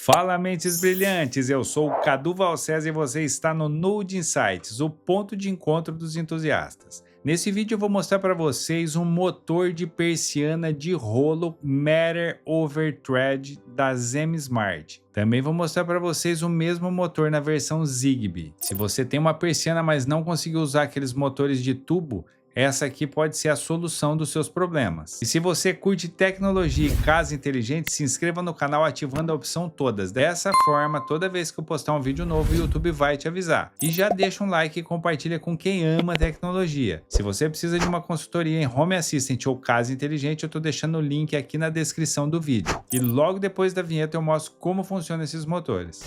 Fala, mentes brilhantes! Eu sou o Cadu Valcésar e você está no Node Insights, o ponto de encontro dos entusiastas. Nesse vídeo eu vou mostrar para vocês um motor de persiana de rolo Matter over Thread da ZenSmart. Também vou mostrar para vocês o mesmo motor na versão Zigbee. Se você tem uma persiana, mas não conseguiu usar aqueles motores de tubo, essa aqui pode ser a solução dos seus problemas. E se você curte tecnologia e casa inteligente, se inscreva no canal ativando a opção todas. Dessa forma, toda vez que eu postar um vídeo novo, o YouTube vai te avisar. E já deixa um like e compartilha com quem ama tecnologia. Se você precisa de uma consultoria em Home Assistant ou casa inteligente, eu estou deixando o link aqui na descrição do vídeo. E logo depois da vinheta eu mostro como funcionam esses motores.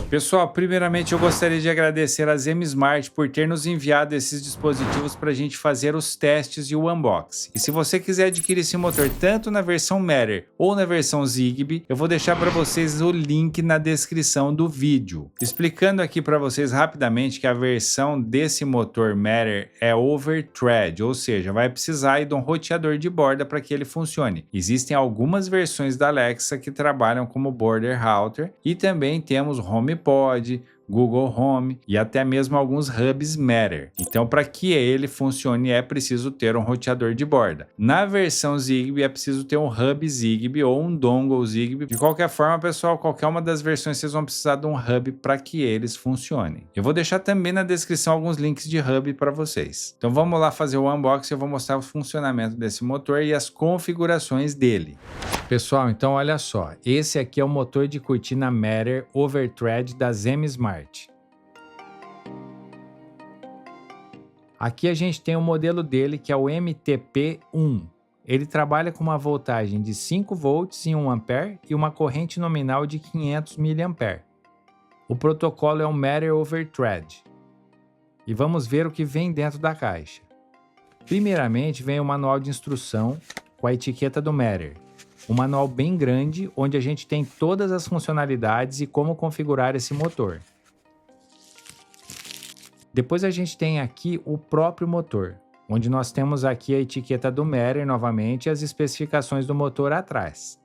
Pessoal, primeiramente eu gostaria de agradecer a ZenSmart por ter nos enviado esses dispositivos para a gente fazer os testes e o unboxing. E se você quiser adquirir esse motor tanto na versão Matter ou na versão Zigbee, eu vou deixar para vocês o link na descrição do vídeo. Explicando aqui para vocês rapidamente que a versão desse motor Matter é over thread, ou seja, vai precisar aí de um roteador de borda para que ele funcione. Existem algumas versões da Alexa que trabalham como border router e também temos HomePod, Google Home e até mesmo alguns hubs Matter. Então, para que ele funcione, é preciso ter um roteador de borda. Na versão Zigbee, é preciso ter um hub Zigbee ou um dongle Zigbee. De qualquer forma, pessoal, qualquer uma das versões vocês vão precisar de um hub para que eles funcionem. Eu vou deixar também na descrição alguns links de hub para vocês. Então, vamos lá fazer o unboxing. Eu vou mostrar o funcionamento desse motor e as configurações dele. Pessoal, então olha só, esse aqui é o motor de cortina Matter over Thread da ZenSmart. Aqui a gente tem o modelo dele que é o MTP-1. Ele trabalha com uma voltagem de 5 volts em 1 ampere e uma corrente nominal de 500 mA. O protocolo é o Matter over Thread. E vamos ver o que vem dentro da caixa. Primeiramente vem o manual de instrução com a etiqueta do Matter. Um manual bem grande, onde a gente tem todas as funcionalidades e como configurar esse motor. Depois a gente tem aqui o próprio motor, onde nós temos aqui a etiqueta do Matter novamente e as especificações do motor atrás.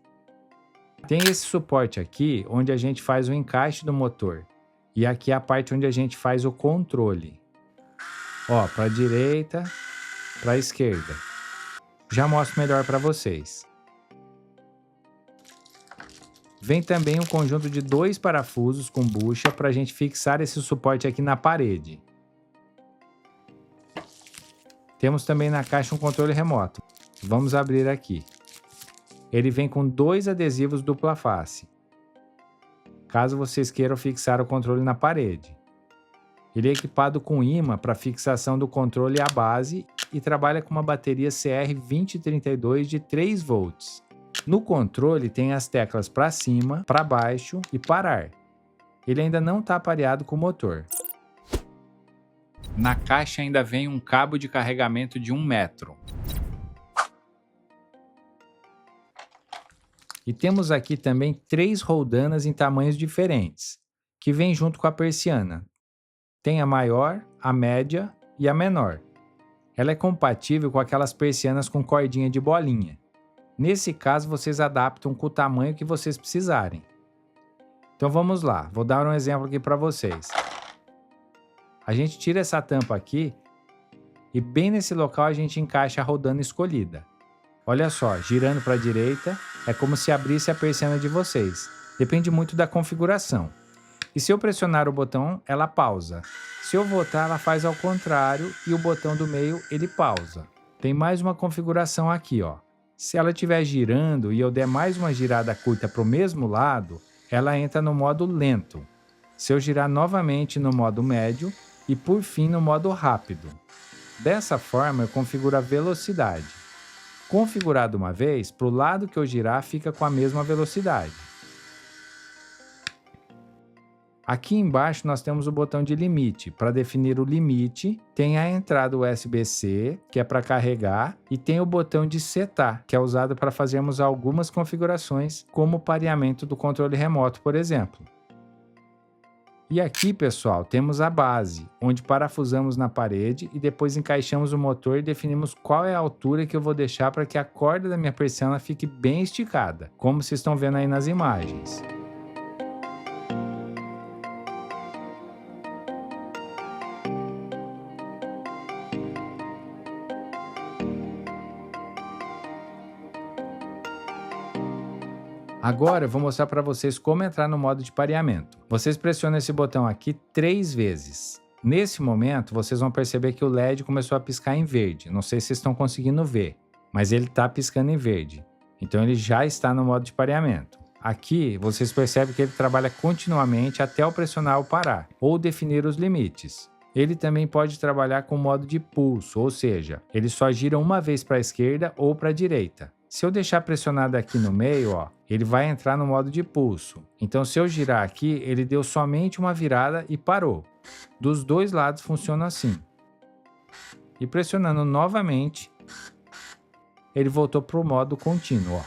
Tem esse suporte aqui, onde a gente faz o encaixe do motor. E aqui é a parte onde a gente faz o controle. Ó, para a direita, para a esquerda. Já mostro melhor para vocês. Vem também um conjunto de 2 parafusos com bucha para a gente fixar esse suporte aqui na parede. Temos também na caixa um controle remoto. Vamos abrir aqui. Ele vem com 2 adesivos dupla face, caso vocês queiram fixar o controle na parede. Ele é equipado com ímã para fixação do controle à base e trabalha com uma bateria CR2032 de 3 volts. No controle tem as teclas para cima, para baixo e parar. Ele ainda não está pareado com o motor. Na caixa ainda vem um cabo de carregamento de 1 metro. E temos aqui também 3 roldanas em tamanhos diferentes, que vem junto com a persiana. Tem a maior, a média e a menor. Ela é compatível com aquelas persianas com cordinha de bolinha. Nesse caso, vocês adaptam com o tamanho que vocês precisarem. Então vamos lá, vou dar um exemplo aqui para vocês. A gente tira essa tampa aqui e bem nesse local a gente encaixa a rodana escolhida. Olha só, girando para a direita é como se abrisse a persiana de vocês. Depende muito da configuração. E se eu pressionar o botão, ela pausa. Se eu voltar, ela faz ao contrário e o botão do meio ele pausa. Tem mais uma configuração aqui, ó. Se ela estiver girando e eu der mais uma girada curta para o mesmo lado, ela entra no modo lento. Se eu girar novamente no modo médio e por fim no modo rápido. Dessa forma eu configuro a velocidade. Configurado uma vez, para o lado que eu girar fica com a mesma velocidade. Aqui embaixo nós temos o botão de limite. Para definir o limite, tem a entrada USB-C, que é para carregar, e tem o botão de setar, que é usado para fazermos algumas configurações, como o pareamento do controle remoto, por exemplo. E aqui, pessoal, temos a base, onde parafusamos na parede e depois encaixamos o motor e definimos qual é a altura que eu vou deixar para que a corda da minha persiana fique bem esticada, como vocês estão vendo aí nas imagens. Agora eu vou mostrar para vocês como entrar no modo de pareamento. Vocês pressionam esse botão aqui 3 vezes. Nesse momento, vocês vão perceber que o LED começou a piscar em verde. Não sei se vocês estão conseguindo ver, mas ele está piscando em verde. Então ele já está no modo de pareamento. Aqui, vocês percebem que ele trabalha continuamente até eu pressionar o parar, ou definir os limites. Ele também pode trabalhar com modo de pulso, ou seja, ele só gira uma vez para a esquerda ou para a direita. Se eu deixar pressionado aqui no meio, ó, ele vai entrar no modo de pulso. Então, se eu girar aqui, ele deu somente uma virada e parou. Dos dois lados funciona assim. E pressionando novamente, ele voltou para o modo contínuo. Ó.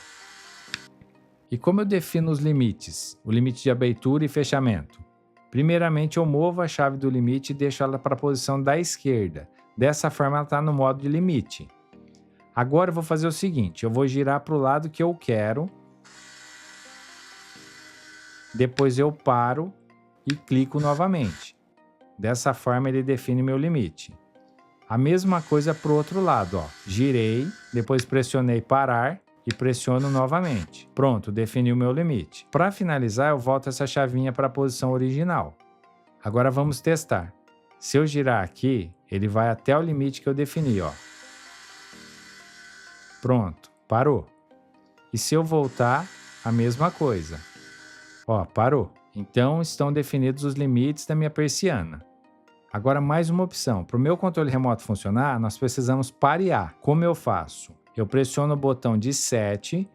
E como eu defino os limites? O limite de abertura e fechamento. Primeiramente, eu movo a chave do limite e deixo ela para a posição da esquerda. Dessa forma, ela está no modo de limite. Agora eu vou fazer o seguinte, eu vou girar para o lado que eu quero, depois eu paro e clico novamente. Dessa forma ele define meu limite. A mesma coisa para o outro lado, ó. Girei, depois pressionei parar e pressiono novamente. Pronto, defini o meu limite. Para finalizar eu volto essa chavinha para a posição original. Agora vamos testar. Se eu girar aqui, ele vai até o limite que eu defini, ó. Pronto, parou. E se eu voltar, a mesma coisa. Ó, parou. Então estão definidos os limites da minha persiana. Agora mais uma opção. Para o meu controle remoto funcionar, nós precisamos parear. Como eu faço? Eu pressiono o botão de 7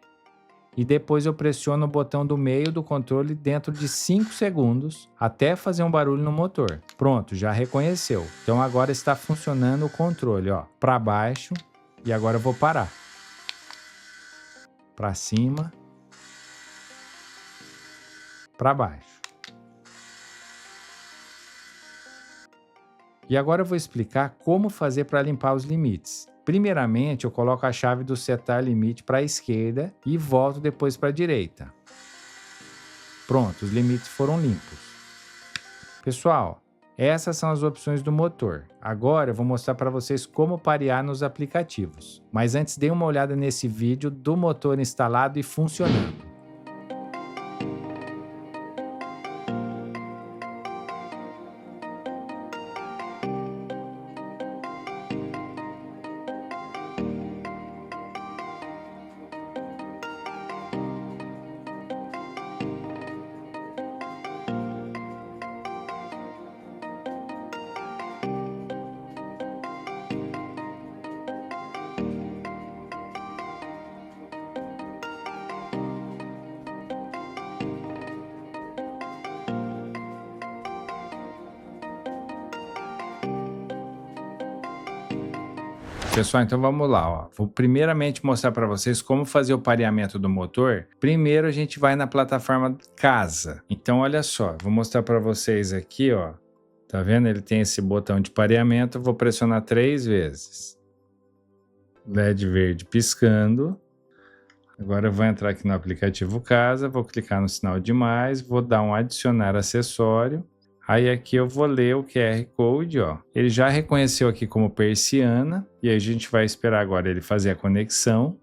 e depois eu pressiono o botão do meio do controle dentro de 5 segundos até fazer um barulho no motor. Pronto, já reconheceu. Então agora está funcionando o controle, ó, para baixo e agora eu vou parar. Para cima, para baixo. E agora eu vou explicar como fazer para limpar os limites. Primeiramente, eu coloco a chave do setar limite para a esquerda e volto depois para a direita. Pronto, os limites foram limpos. Pessoal, essas são as opções do motor. Agora eu vou mostrar para vocês como parear nos aplicativos. Mas antes, dê uma olhada nesse vídeo do motor instalado e funcionando. Pessoal, então vamos lá, ó. Vou primeiramente mostrar para vocês como fazer o pareamento do motor. Primeiro a gente vai na plataforma casa. Então olha só, vou mostrar para vocês aqui, ó. Tá vendo? Ele tem esse botão de pareamento, eu vou pressionar 3 vezes. LED verde piscando. Agora eu vou entrar aqui no aplicativo casa, vou clicar no sinal de mais, vou dar um adicionar acessório. Aí aqui eu vou ler o QR Code, ó. Ele já reconheceu aqui como persiana. E aí a gente vai esperar agora ele fazer a conexão.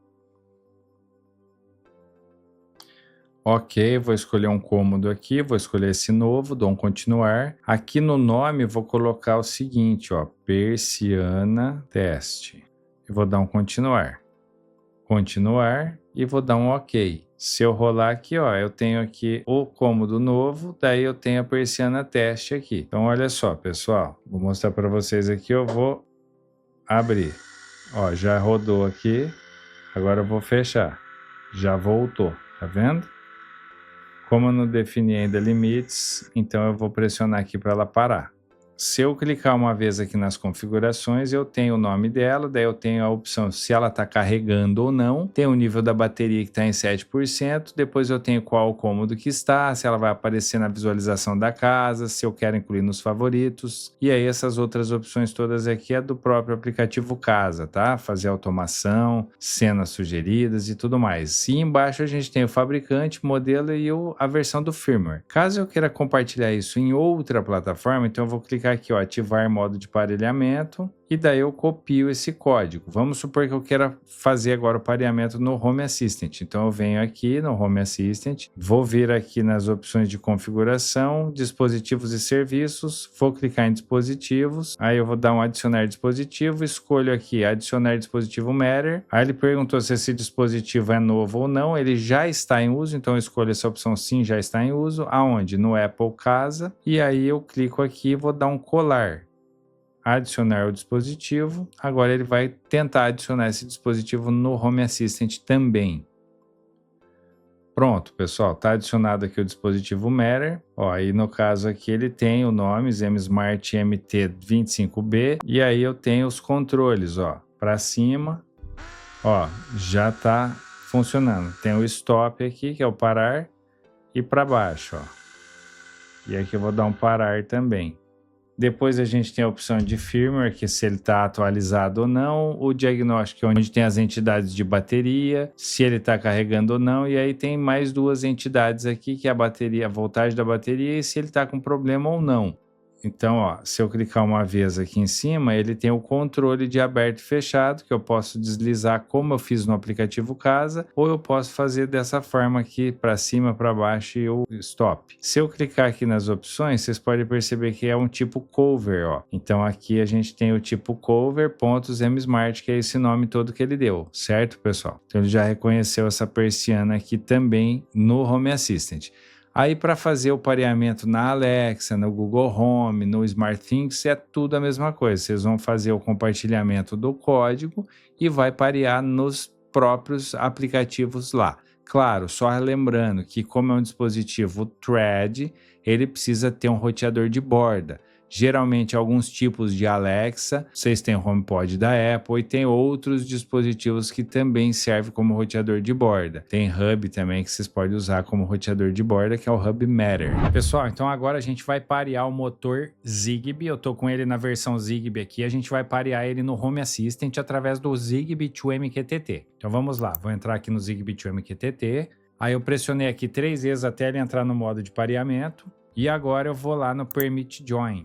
Ok, vou escolher um cômodo aqui, vou escolher esse novo, dou um continuar. Aqui no nome eu vou colocar o seguinte, ó. Persiana teste. Eu vou dar um continuar. Continuar e vou dar um ok. Se eu rolar aqui, ó, eu tenho aqui o cômodo novo, daí eu tenho a persiana teste aqui. Então, olha só, pessoal, vou mostrar para vocês aqui, eu vou abrir. Ó, já rodou aqui, agora eu vou fechar. Já voltou, tá vendo? Como eu não defini ainda limites, então eu vou pressionar aqui para ela parar. Se eu clicar uma vez aqui nas configurações, eu tenho o nome dela, daí eu tenho a opção se ela está carregando ou não, tem o nível da bateria que está em 7%, depois eu tenho qual cômodo que está, se ela vai aparecer na visualização da casa, se eu quero incluir nos favoritos, e aí essas outras opções todas aqui é do próprio aplicativo Casa, tá? Fazer automação, cenas sugeridas e tudo mais. E embaixo a gente tem o fabricante, modelo e a versão do firmware. Caso eu queira compartilhar isso em outra plataforma, então eu vou clicar aqui, ó, ativar modo de pareamento, e daí eu copio esse código. Vamos supor que eu queira fazer agora o pareamento no Home Assistant. Então eu venho aqui no Home Assistant, vou vir aqui nas opções de configuração, dispositivos e serviços, vou clicar em dispositivos, aí eu vou dar um adicionar dispositivo, escolho aqui adicionar dispositivo Matter, aí ele perguntou se esse dispositivo é novo ou não, ele já está em uso, então eu escolho essa opção sim, já está em uso, aonde? No Apple Casa, e aí eu clico aqui e vou dar um colar. Adicionar o dispositivo, agora ele vai tentar adicionar esse dispositivo no Home Assistant também. Pronto, pessoal, está adicionado aqui o dispositivo Matter, ó, aí no caso aqui ele tem o nome ZenSmart MT25B, e aí eu tenho os controles, ó, para cima, ó, já está funcionando. Tem o stop aqui, que é o parar, e para baixo, ó. E aqui eu vou dar um parar também. Depois a gente tem a opção de firmware, que se ele está atualizado ou não, o diagnóstico, onde tem as entidades de bateria, se ele está carregando ou não, e aí tem mais duas entidades aqui, que é a bateria, a voltagem da bateria e se ele está com problema ou não. Então, ó, se eu clicar uma vez aqui em cima, ele tem o controle de aberto e fechado, que eu posso deslizar como eu fiz no aplicativo Casa, ou eu posso fazer dessa forma aqui, para cima, para baixo e o stop. Se eu clicar aqui nas opções, vocês podem perceber que é um tipo cover, ó. Então aqui a gente tem o tipo cover.ZenSmart, que é esse nome todo que ele deu, certo, pessoal? Então ele já reconheceu essa persiana aqui também no Home Assistant. Aí para fazer o pareamento na Alexa, no Google Home, no SmartThings, é tudo a mesma coisa. Vocês vão fazer o compartilhamento do código e vai parear nos próprios aplicativos lá. Claro, só lembrando que como é um dispositivo Thread, ele precisa ter um roteador de borda. Geralmente alguns tipos de Alexa, vocês têm o HomePod da Apple e tem outros dispositivos que também servem como roteador de borda. Tem Hub também que vocês podem usar como roteador de borda, que é o Hub Matter. Pessoal, então agora a gente vai parear o motor Zigbee. Eu tô com ele na versão Zigbee aqui. A gente vai parear ele no Home Assistant através do Zigbee to MQTT. Então vamos lá, vou entrar aqui no Zigbee to MQTT. Aí eu pressionei aqui 3 vezes até ele entrar no modo de pareamento. E agora eu vou lá no Permit Join.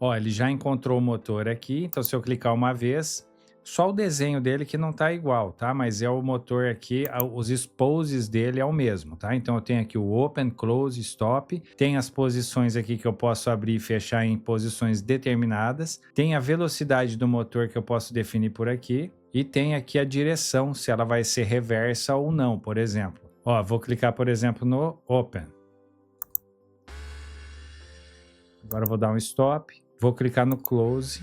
Ó, ele já encontrou o motor aqui, então se eu clicar uma vez, só o desenho dele que não tá igual, tá? Mas é o motor aqui, os exposes dele é o mesmo, tá? Então eu tenho aqui o Open, Close, Stop, tem as posições aqui que eu posso abrir e fechar em posições determinadas, tem a velocidade do motor que eu posso definir por aqui, e tem aqui a direção, se ela vai ser reversa ou não, por exemplo. Ó, vou clicar, por exemplo, no Open. Agora eu vou dar um Stop. Vou clicar no Close,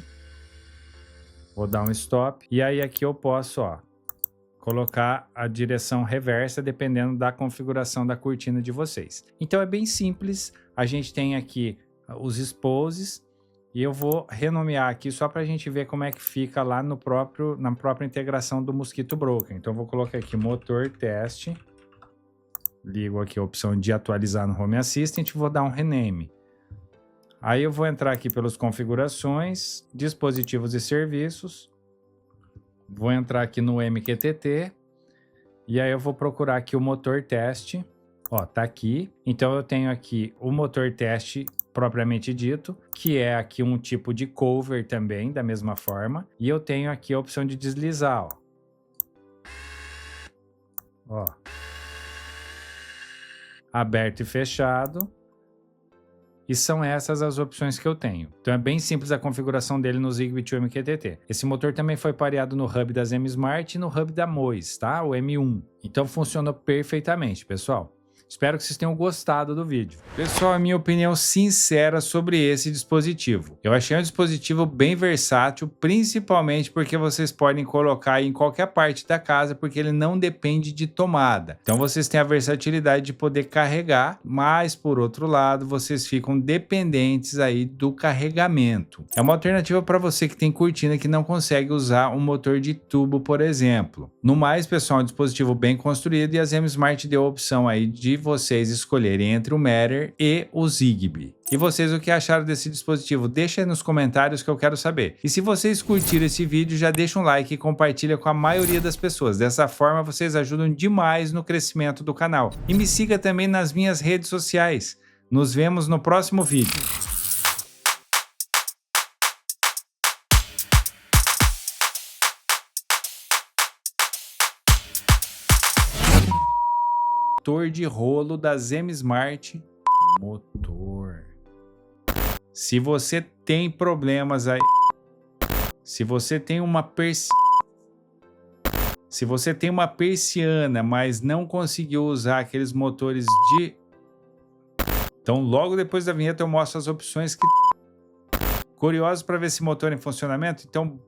vou dar um Stop, e aí aqui eu posso, ó, colocar a direção reversa dependendo da configuração da cortina de vocês. Então é bem simples, a gente tem aqui os exposes, e eu vou renomear aqui só para a gente ver como é que fica lá na própria integração do Mosquito Broker. Então eu vou colocar aqui motor teste, ligo aqui a opção de atualizar no Home Assistant, vou dar um rename. Aí eu vou entrar aqui pelas configurações, dispositivos e serviços, vou entrar aqui no MQTT, e aí eu vou procurar aqui o motor teste, ó, tá aqui. Então eu tenho aqui o motor teste propriamente dito, que é aqui um tipo de cover também, da mesma forma, e eu tenho aqui a opção de deslizar, ó. Aberto e fechado. E são essas as opções que eu tenho. Então é bem simples a configuração dele no Zigbee to MQTT. Esse motor também foi pareado no hub da ZenSmart e no hub da Mois, tá? O M1. Então funcionou perfeitamente, pessoal. Espero que vocês tenham gostado do vídeo. Pessoal, a minha opinião sincera sobre esse dispositivo. Eu achei um dispositivo bem versátil, principalmente porque vocês podem colocar em qualquer parte da casa, porque ele não depende de tomada. Então vocês têm a versatilidade de poder carregar, mas por outro lado, vocês ficam dependentes aí do carregamento. É uma alternativa para você que tem cortina que não consegue usar um motor de tubo, por exemplo. No mais, pessoal, é um dispositivo bem construído e a Zema Smart deu a opção aí de vocês escolherem entre o Matter e o Zigbee. E vocês, o que acharam desse dispositivo? Deixa aí nos comentários que eu quero saber. E se vocês curtiram esse vídeo, já deixa um like e compartilha com a maioria das pessoas. Dessa forma, vocês ajudam demais no crescimento do canal. E me siga também nas minhas redes sociais. Nos vemos no próximo vídeo. Motor de rolo da Zema Smart. Motor. Se você tem problemas aí, se você tem uma persiana, mas não conseguiu usar aqueles motores de... Então, logo depois da vinheta eu mostro as opções que... Curiosos para ver esse motor em funcionamento? Então,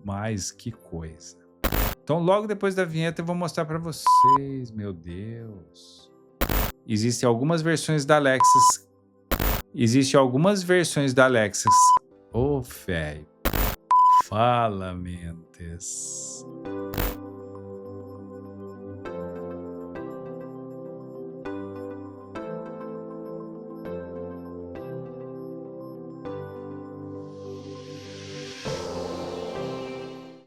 mais que coisa. Então, logo depois da vinheta eu vou mostrar para vocês, meu Deus. Existem algumas versões da Lexus. Ô, velho. Fala, mentes.